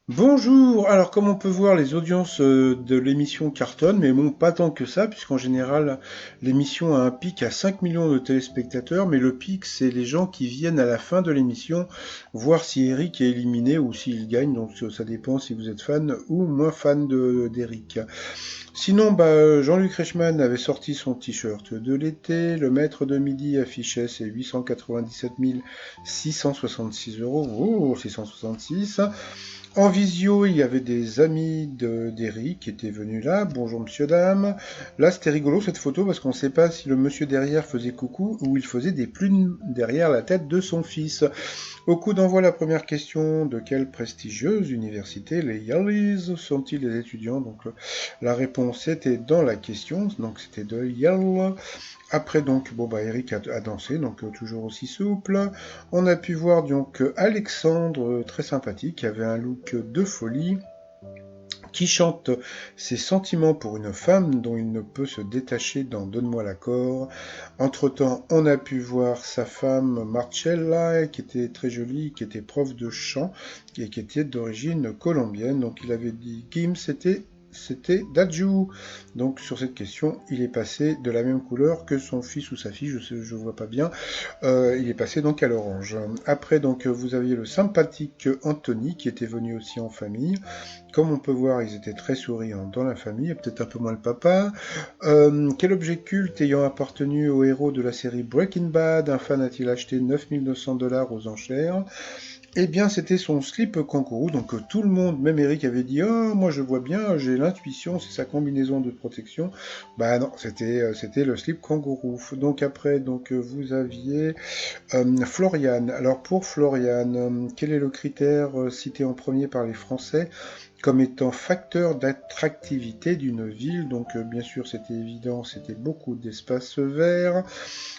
Bonjour! Alors, comme on peut voir, les audiences de l'émission cartonnent, mais bon, pas tant que ça, puisqu'en général, l'émission a un pic à 5 millions de téléspectateurs, mais le pic, c'est les gens qui viennent à la fin de l'émission voir si Eric est éliminé ou s'il gagne, donc ça dépend si vous êtes fan ou moins fan d'Eric. Sinon, Jean-Luc Reichmann avait sorti son t-shirt de l'été, le maître de midi affichait ses 897 666 euros, oh, 666. En visio, il y avait des amis d'Eric qui étaient venus là. Bonjour monsieur, dame. Là, c'était rigolo cette photo parce qu'on ne sait pas si le monsieur derrière faisait coucou ou il faisait des plumes derrière la tête de son fils. Au coup d'envoi, la première question, de quelle prestigieuse université les Yaleys sont-ils les étudiants? Donc la réponse était dans la question, donc c'était de Yale. Après donc, Eric a dansé, donc toujours aussi souple. On a pu voir donc Alexandre, très sympathique, qui avait un look de folie, qui chante ses sentiments pour une femme dont il ne peut se détacher dans Donne-moi l'accord. Entre-temps, on a pu voir sa femme Marcella, qui était très jolie, qui était prof de chant, et qui était d'origine colombienne. Donc il avait dit Kim, c'était Dadju. Donc sur cette question, il est passé de la même couleur que son fils ou sa fille, je vois pas bien. Il est passé donc à l'orange. Après donc vous aviez le sympathique Anthony qui était venu aussi en famille. Comme on peut voir, ils étaient très souriants dans la famille, et peut-être un peu moins le papa. Quel objet culte ayant appartenu au héros de la série Breaking Bad, un fan a-t-il acheté 9 900 $ aux enchères? Eh bien, c'était son slip kangourou. Donc, tout le monde, même Eric, avait dit oh, moi je vois bien, j'ai l'intuition, c'est sa combinaison de protection. Bah non, c'était le slip kangourou. Donc, après, vous aviez Florian. Alors, pour Florian, quel est le critère cité en premier par les Français comme étant facteur d'attractivité d'une ville? Donc, bien sûr, c'était évident, c'était beaucoup d'espaces verts.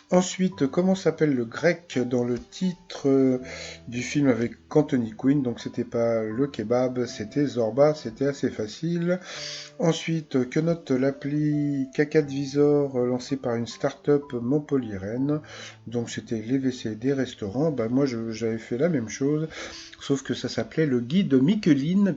Ensuite, comment s'appelle le grec dans le titre du film avec Anthony Quinn? Donc c'était pas le kebab, c'était Zorba, c'était assez facile. Ensuite, que note l'appli CACADvisor lancée par une start-up montpelliéraine? Donc c'était les WC des restaurants. Moi j'avais fait la même chose, sauf que ça s'appelait le guide Micheline.